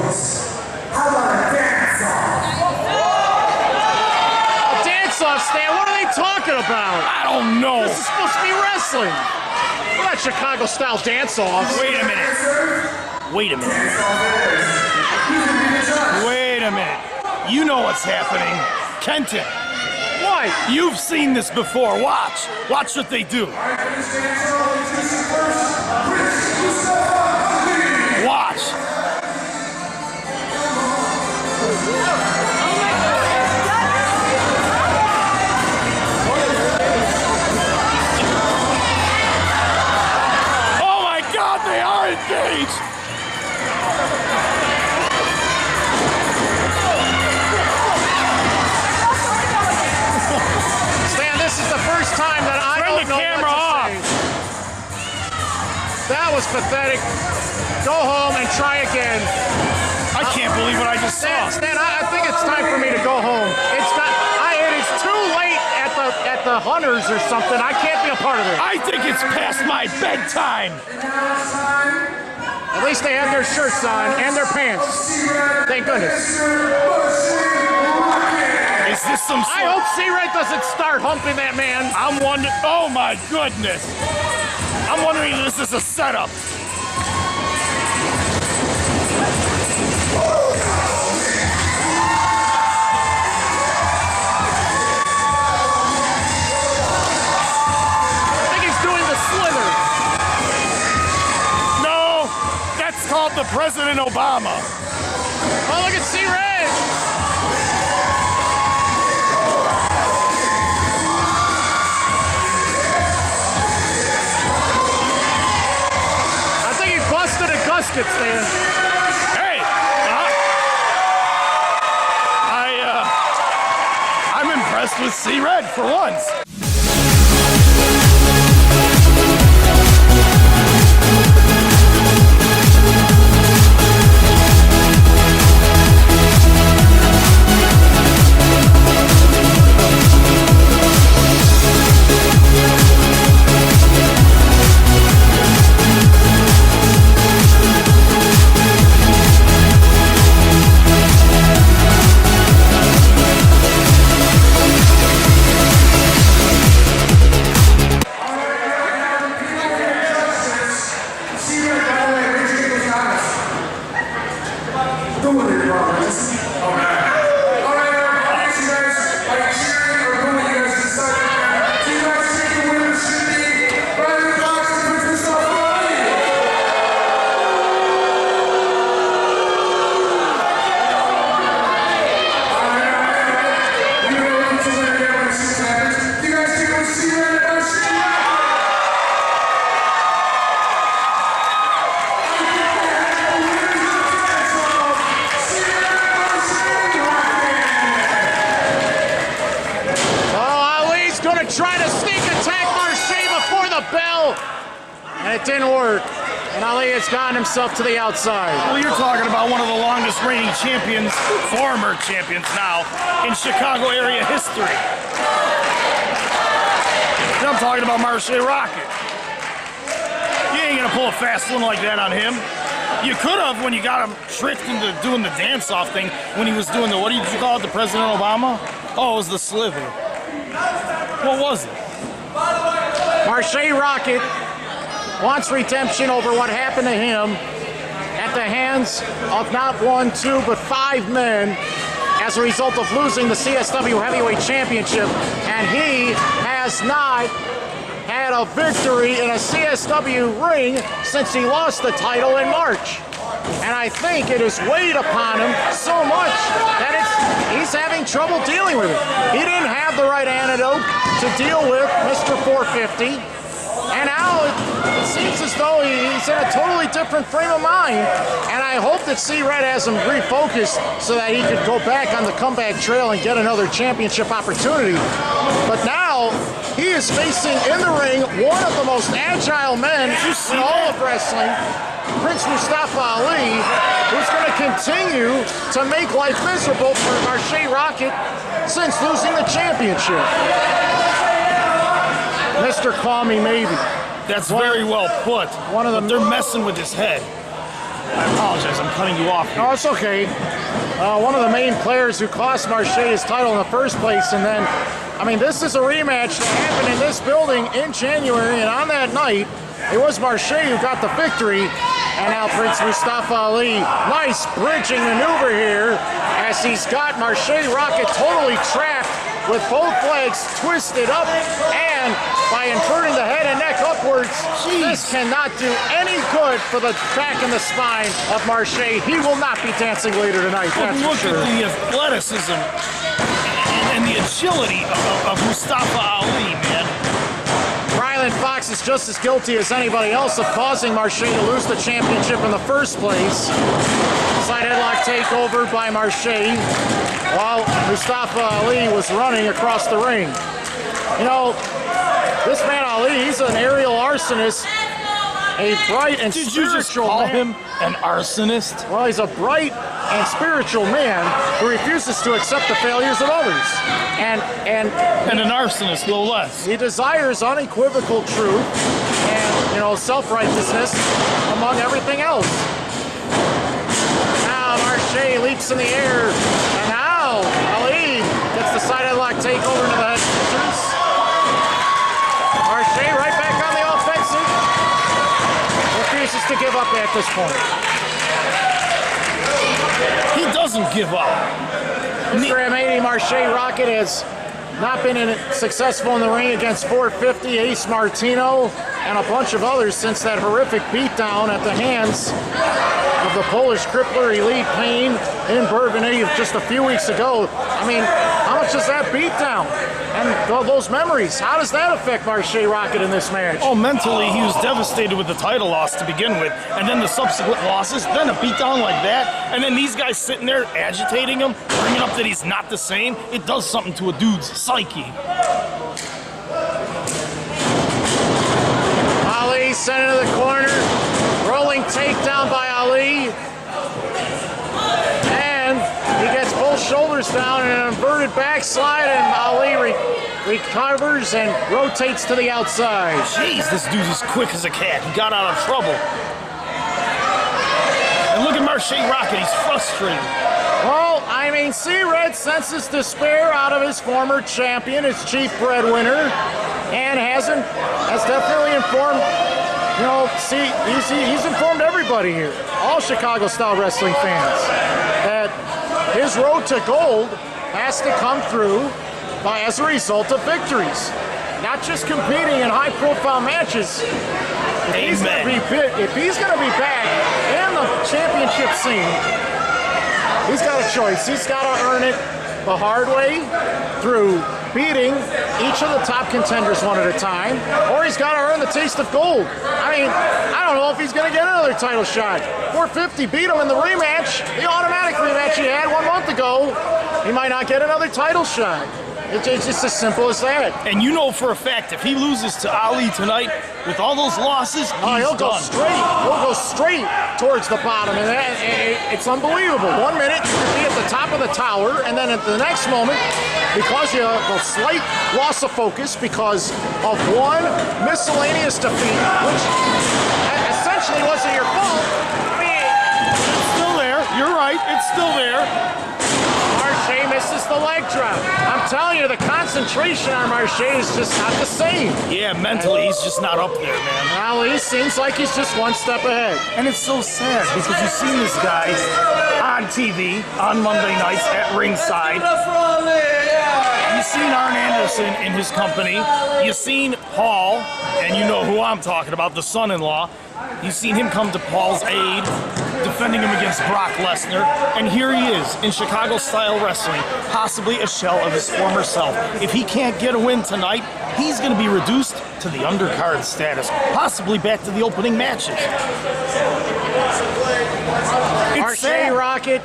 How about a dance-off? A dance-off, Stan? What are they talking about? I don't know. This is supposed to be wrestling. We're not Chicago-style dance-offs. Wait a minute. Wait a minute. Wait a minute. You know what's happening. Kenton. What? You've seen this before. Watch. Watch what they do. Watch. Oh my God, they are engaged. This is the first time that I don't know camera what to off. say. That was pathetic. Go home and try again. I can't believe what I just saw. Stan, I think it's time for me to go home. It is too late at the Hunters or something. I can't be a part of it. I think it's past my bedtime. At least they have their shirts on and their pants. Thank goodness. Is this some sort? I hope C-Red doesn't start humping that man. I'm wondering. Oh my goodness. I'm wondering if this is a setup. I think he's doing the slither. No, that's called the President Obama. Oh, look at C-Red. Stan. Hey, I'm impressed with C-Red for once. And it didn't work. And Ali has gotten himself to the outside. Well, you're talking about one of the longest reigning champions, former champions now, in Chicago area history. And I'm talking about Marshe Rockett. You ain't gonna pull a fast one like that on him. You could have when you got him tricked into doing the dance-off thing when he was doing the, what did you call it, the President Obama? Oh, it was the slither. What was it? Marshe Rockett wants redemption over what happened to him at the hands of not one, two, but 5 men as a result of losing the CSW Heavyweight Championship. And he has not had a victory in a CSW ring since he lost the title in March. And I think it has weighed upon him so much that he's having trouble dealing with it. He didn't have the right antidote to deal with Mr. 450. And now it seems as though he's in a totally different frame of mind. And I hope that C-Red has him refocused so that he could go back on the comeback trail and get another championship opportunity. But now he is facing in the ring one of the most agile men in all of wrestling, Prince Mustafa Ali, who's going to continue to make life miserable for Marshe Rockett since losing the championship. Mr. Call Me Maybe. That's very well put. One of them. They're messing with his head. I apologize, I'm cutting you off here. No, it's okay. One of the main players who cost Marshe his title in the first place, and then, I mean, this is a rematch that happened in this building in January, and on that night, it was Marshe who got the victory, and now Prince Mustafa Ali. Nice bridging maneuver here as he's got Marshe Rockett totally trapped with both legs twisted up, and by inverting the head and neck upwards, this cannot do any good for the back and the spine of Marshe. He will not be dancing later tonight, that's for Look sure. at the athleticism and the agility of Mustafa Ali, man. Ryland Foxx is just as guilty as anybody else of causing Marshe to lose the championship in the first place. Side headlock takeover by Marshe while Mustafa Ali was running across the ring. You know, this man Ali, he's an aerial arsonist, a bright and Did you just spiritual call man. him an arsonist? Well, he's a bright and spiritual man who refuses to accept the failures of others. And And an arsonist, no less. he desires unequivocal truth and, you know, self-righteousness among everything else. Now Marshe leaps in the air, and now Ali gets the side headlock takeover into the head scissors. Marshe right back on the offensive. Refuses to give up at this point. He doesn't give up. Mr. M80 Marshe Rockett has not been successful in the ring against 450 Ace Martino and a bunch of others since that horrific beatdown at the hands of the Polish crippler Elite Paine in Bourbonnais just a few weeks ago. I mean, how much does that beatdown and those memories, how does that affect Marshe Rockett in this match? Oh, mentally, he was devastated with the title loss to begin with, and then the subsequent losses, then a beatdown like that, and then these guys sitting there agitating him, bringing up that he's not the same. It does something to a dude's psyche. Ali sent into the corner, rolling takedown by Ali, and he gets both shoulders down in an inverted backslide, and Ali recovers and rotates to the outside. Jeez, this dude's as quick as a cat. He got out of trouble. And look at Marshe Rockett, he's frustrated. Well, I mean, C-Red senses despair out of his former champion, his chief breadwinner, and has definitely informed, you know, he's informed everybody here, all Chicago-style wrestling fans, that his road to gold has to come through as a result of victories, not just competing in high-profile matches. If he's going to be back in the championship scene, he's got a choice. He's got to earn it the hard way through beating each of the top contenders one at a time, or he's got to earn the taste of gold. I mean, I don't know if he's going to get another title shot. 450 beat him in the rematch, the automatic rematch he had 1 month ago. He might not get another title shot. It's just as simple as that. And you know for a fact, if he loses to Ali tonight, with all those losses, he'll go done. He'll go straight towards the bottom, and it's unbelievable. 1 minute you could be at the top of the tower, and then at the next moment, because you have a slight loss of focus because of one miscellaneous defeat, which essentially wasn't your fault. I mean, It's still there. You're right. It's still there. Marshe misses the leg drop. I'm telling you, the concentration on Marshe is just not the same. Yeah, mentally, he's just not up there, man. Now he seems like he's just one step ahead. And it's so sad because you've seen this guy on TV on Monday nights at ringside. You've seen Arn Anderson in his company. You've seen Paul, and you know who I'm talking about, the son-in-law. You've seen him come to Paul's aid, defending him against Brock Lesnar. And here he is in Chicago-style wrestling, possibly a shell of his former self. If he can't get a win tonight, he's going to be reduced to the undercard status, possibly back to the opening matches. Marshe Rockett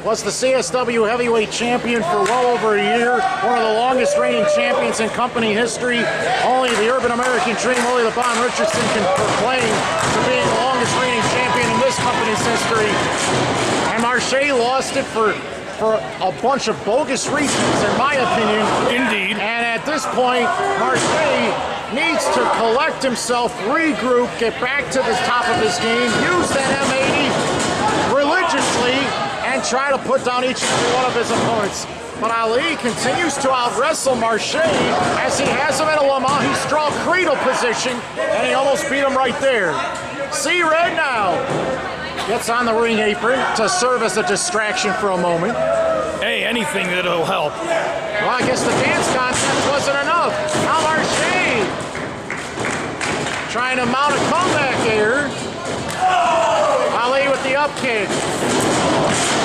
was the CSW Heavyweight Champion for well over a year, one of the longest reigning champions in company history. Only the Urban American Dream, Willie the Bomb Richardson can proclaim to being the longest reigning champion in this company's history. And Marshe lost it for for a bunch of bogus reasons, in my opinion. Indeed. And at this point, Marshe needs to collect himself, regroup, get back to the top of his game, use that M80 religiously, and try to put down each and every one of his opponents. But Ali continues to out-wrestle Marshe as he has him in a Lamahi straw cradle position, and he almost beat him right there. C-Red now gets on the ring apron to serve as a distraction for a moment. Hey, anything that'll help. Well, I guess the dance contest wasn't enough. Now Marshe trying to mount a comeback here. Ali with the up kick.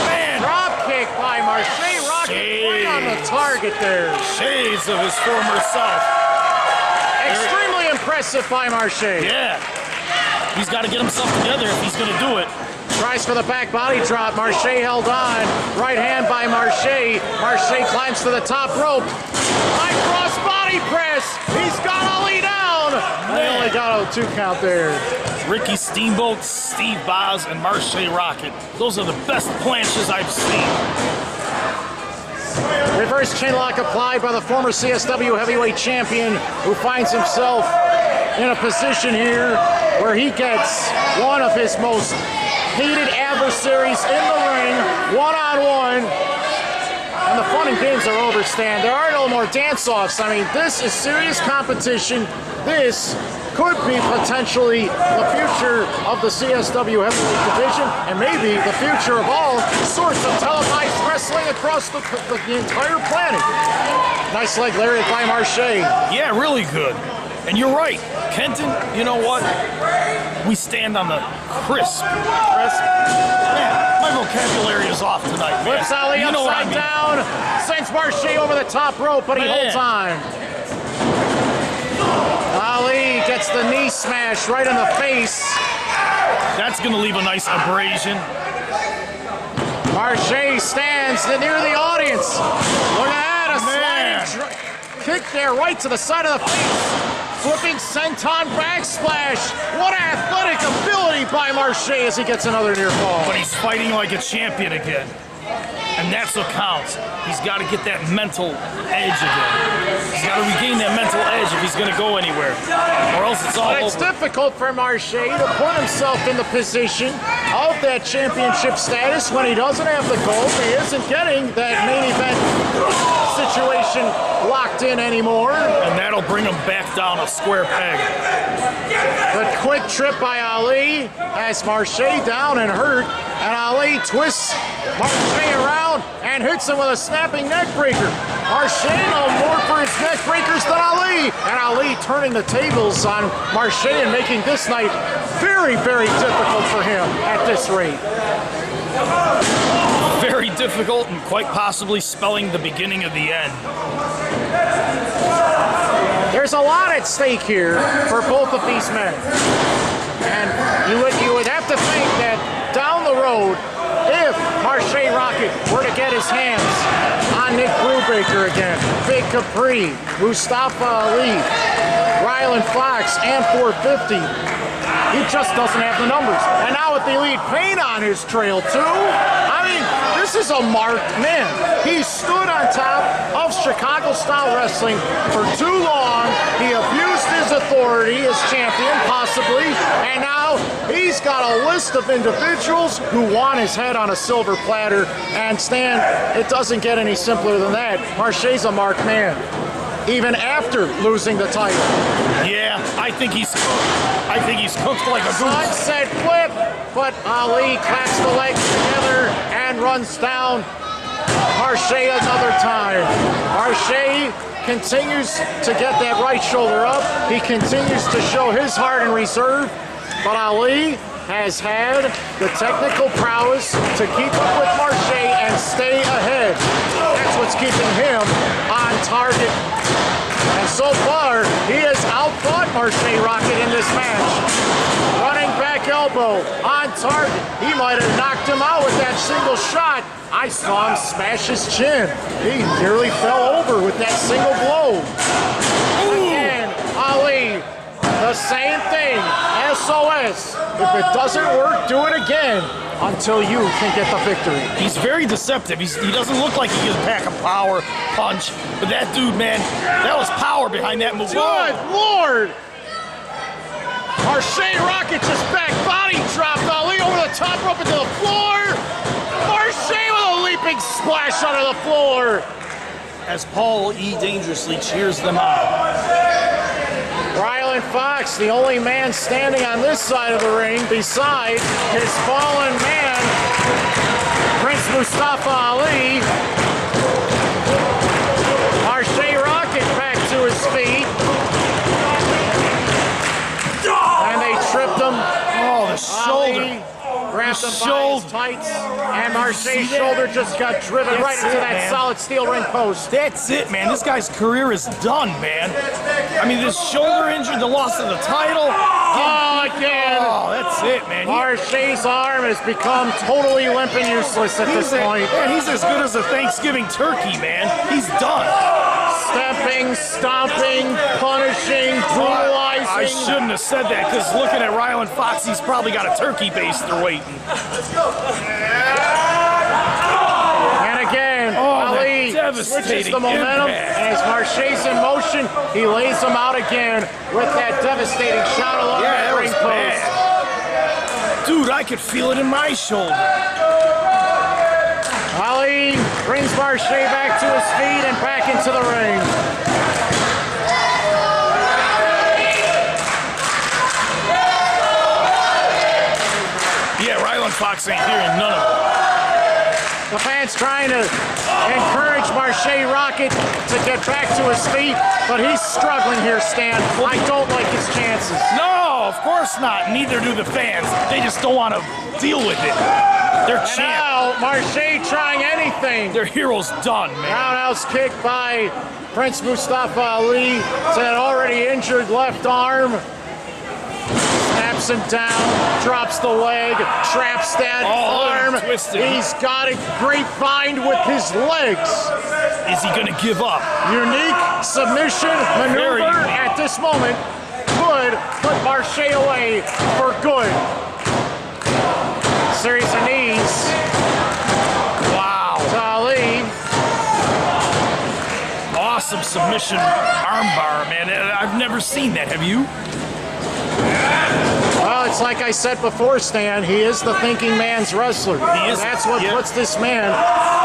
Man. Drop kick by Marshe Rockett right on the target there. Shades of his former self. Extremely impressive by Marshe. Yeah. He's got to get himself together if he's going to do it. Tries for the back body drop. Marshe held on. Right hand by Marshe. Marshe climbs to the top rope. High cross body press. He's got Ali down. They only got a 2 count there. Ricky Steamboat, Steve Boz, and Marshe Rockett. Those are the best planches I've seen. Reverse chinlock applied by the former CSW Heavyweight Champion, who finds himself in a position here where he gets one of his most hated adversaries in the ring, one-on-one. And the fun and games are over, Stan. There are no more dance-offs. I mean, this is serious competition. This could be potentially the future of the CSW Heavyweight Division, and maybe the future of all sorts of televised wrestling across the entire planet. Nice leg lariat by Marshe. Yeah, really good. And you're right, Kenton, you know what? We stand on the crisp. Man, my vocabulary is off tonight, man. Flips Ali upside down, sends Marshe over the top rope, but he holds on. Ali gets the knee smash right in the face. That's going to leave a nice abrasion. Marshe stands near the audience. Look at that, a sliding kick there right to the side of the face. Flipping senton backsplash. What athletic ability by Marshe as he gets another near fall. But he's fighting like a champion again. And that's what counts. He's got to get that mental edge again. He's got to regain that mental edge if he's going to go anywhere. Or else it's all over. It's difficult for Marshe to put himself in the position of that championship status when he doesn't have the gold. He isn't getting that main event situation locked in anymore. And that'll bring him back down a square peg. The quick trip by Ali has Marshe down and hurt. And Ali twists Marshe around and hits him with a snapping neck breaker. Marshe known more for his neck breakers than Ali. And Ali turning the tables on Marshe and making this night very, very difficult for him at this rate. Very difficult and quite possibly spelling the beginning of the end. There's a lot at stake here for both of these men. And you would have to think that down the road, if Marshe Rockett were to get his hands on Nick Brubaker again, Big Capri, Mustafa Ali, Ryland Foxx, and 450, he just doesn't have the numbers. And now with the Elite Pain on his trail too, I mean, this is a marked man. He stood on top of Chicago-style wrestling for too long. He abused his authority as champion, possibly, and now he's got a list of individuals who want his head on a silver platter. And Stan, it doesn't get any simpler than that. Marshe's a marked man, even after losing the title. Yeah, I think he's cooked like a goose. Sunset flip, but Ali claps the legs together and runs down Marshe another time. Marshe continues to get that right shoulder up. He continues to show his heart and reserve, but Ali has had the technical prowess to keep up with Marshe and stay ahead. That's what's keeping him on target. And so far, he has outfought Marshe Rockett in this match. Running back elbow on target. He might have knocked him out with that single shot. I saw him smash his chin. He nearly fell over with that single blow. Again, Ali, the same thing as SOS. If it doesn't work, do it again until you can get the victory. He's very deceptive. He doesn't look like he can pack a power punch, but that dude, man, that was power behind that move. Good Lord! Marshe Rockett just back body dropped Ali over the top rope into the floor. Marshe with a leaping splash under the floor. As Paul E. dangerously cheers them on. Ryland Foxx, the only man standing on this side of the ring beside his fallen man, Prince Mustafa Ali. Marshe Rockett back to his feet. And they tripped him. Oh, the shoulder. Ali grabbed him by his tights, and Marshe's shoulder just got driven right into that solid steel ring post. That's it, man. This guy's career is done, man. I mean, this shoulder injury, the loss of the title. Oh, again. Oh, that's it, man. Marshe's arm has become totally limp and useless at this point. Man, he's as good as a Thanksgiving turkey, man. He's done. Stepping, stomping, punishing, brutalizing. I shouldn't have said that, because looking at Ryland Foxx, he's probably got a turkey baster waiting. And again, Ali switches the momentum, and as Marshe's in motion, he lays him out again with that devastating shot along that ring post. Dude, I could feel it in my shoulder. Ali brings Marshe back to his feet and back into the ring. Yeah, Ryland Foxx ain't hearing none of it. The fans trying to encourage Marshe Rockett to get back to his feet, but he's struggling here, Stan. I don't like his chances. No, of course not. Neither do the fans. They just don't want to deal with it. They're champ. Now, Marshe trying anything. Their hero's done, man. Roundhouse kick by Prince Mustafa Ali to that already injured left arm. Snaps him down, drops the leg, traps that arm. Twisted. He's got a great bind with his legs. Is he going to give up? Unique submission maneuver at this moment could put Marshe away for good. Series of knees. Wow. To Ali. Awesome submission armbar, man. I've never seen that. Have you? Well, it's like I said before, Stan, he is the thinking man's wrestler. He is. That's what puts this man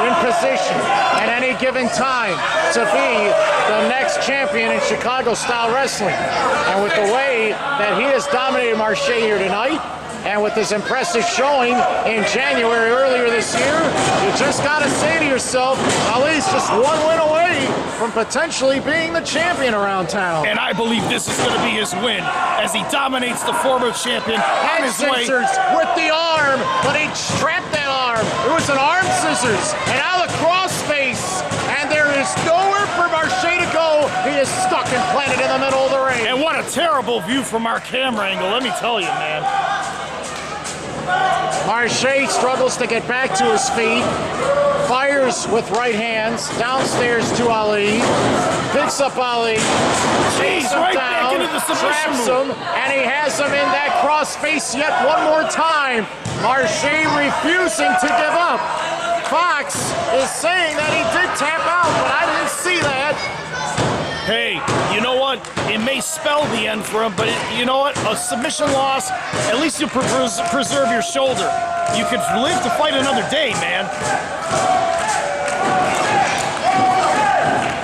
in position at any given time to be the next champion in Chicago-style wrestling. And with the way that he has dominated Marshe here tonight, and with his impressive showing in January earlier this year, you just got to say to yourself, Ali's just one win away from potentially being the champion around town. And I believe this is going to be his win as he dominates the former champion on his way. Scissors with the arm, but he trapped that arm. It was an arm scissors, and now the crossface, and there is nowhere for Marshe to go. He is stuck and planted in the middle of the ring. And what a terrible view from our camera angle, let me tell you, man. Marshe struggles to get back to his feet, fires with right hands, downstairs to Ali, picks up Ali, takes him right down, back into the submission traps move. him, and he has him in that crossface yet one more time. Marshe refusing to give up. Fox is saying that he did tap out, but I didn't see that. Hey, you know what? It may spell the end for him, but you know what? A submission loss, at least you preserve your shoulder. You could live to fight another day, man.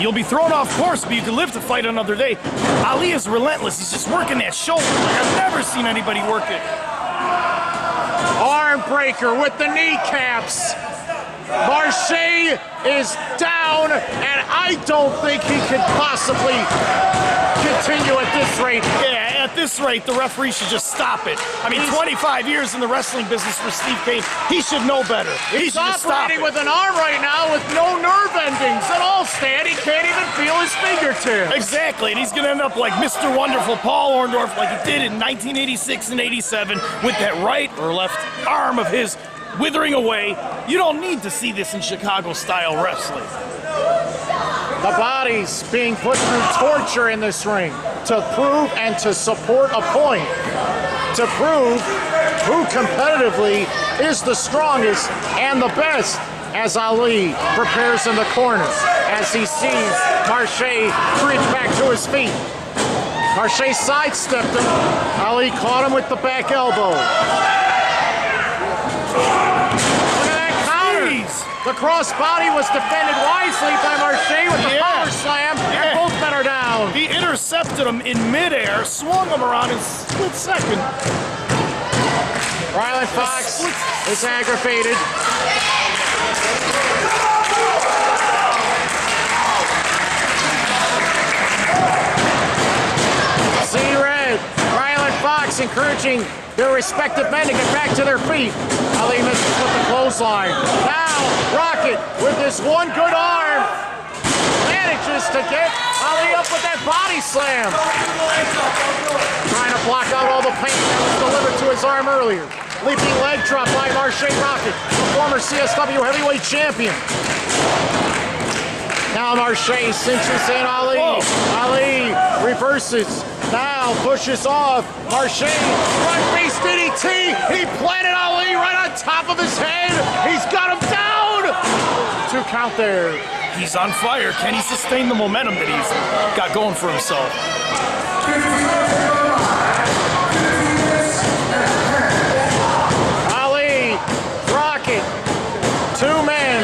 You'll be thrown off course, but you can live to fight another day. Ali is relentless. He's just working that shoulder. I've never seen anybody work it. Arm breaker with the kneecaps. Marshe is down, and I don't think he could possibly continue at this rate. Yeah, at this rate, the referee should just stop it. I mean, 25 years in the wrestling business for Steve Paine. He should know better. He should just stop it. Operating with an arm right now with no nerve endings at all, Stan. He can't even feel his fingertips. Exactly, and he's going to end up like Mr. Wonderful Paul Orndorff like he did in 1986 and 87 with that right or left arm of his withering away. You don't need to see this in Chicago-style wrestling. The bodies being put through torture in this ring to prove and to support a point. to prove who competitively is the strongest and the best, as Ali prepares in the corner as he sees Marshe reach back to his feet. Marshe sidestepped him. Ali caught him with the back elbow. Look at that counter. The crossbody was defended wisely by Marshe with the power slam, and both men are down. He intercepted him in midair, swung him around in a split second. Ryland Foxx is aggravated. C-Red, Ryland Foxx encouraging their respective men to get back to their feet. Ali misses with the clothesline. Now, Rockett, with this one good arm, manages to get Ali up with that body slam. Trying to block out all the pain that was delivered to his arm earlier. Leaping leg drop by Marshe Rockett, the former CSW Heavyweight Champion. Now Marshe cinches in Ali. Ali reverses. Now pushes off. Marshe, front face DDT. He planted Ali right on top of his head. He's got him down. 2 count there. He's on fire. Can he sustain the momentum that he's got going for himself? Ali, Rockett, 2 men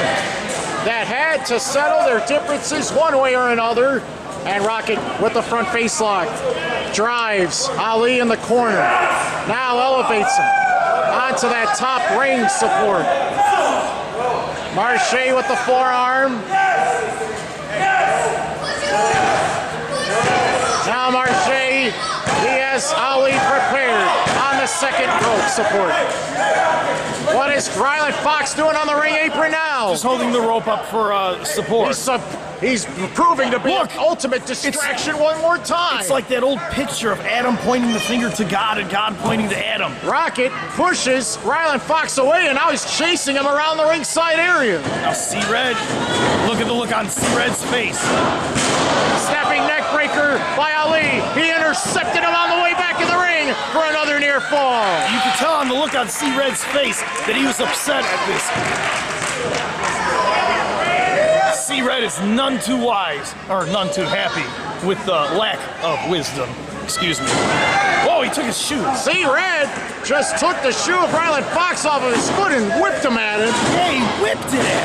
that had to settle their differences one way or another. And Rockett with the front face lock. Drives Ali in the corner. Now elevates him onto that top ring support. Marshe with the forearm. Now Marshe, he has Ali prepared on the second rope support. What is Ryland Foxx doing on the ring apron now? Just holding the rope up for support. He's proving to be an ultimate distraction one more time. It's like that old picture of Adam pointing the finger to God and God pointing to Adam. Rockett pushes Ryland Foxx away, and now he's chasing him around the ringside area. Now C-Red, look at the look on C-Red's face. Snapping neck breaker by Ali. He intercepted him on the way back in the ring for another near fall. You can tell on the look on C-Red's face that he was upset at this. C-Red is none too wise, or none too happy with the lack of wisdom. Excuse me. Whoa, he took his shoe. C-Red just took the shoe of Ryland Foxx off of his foot and whipped him at him. Yeah, he whipped it at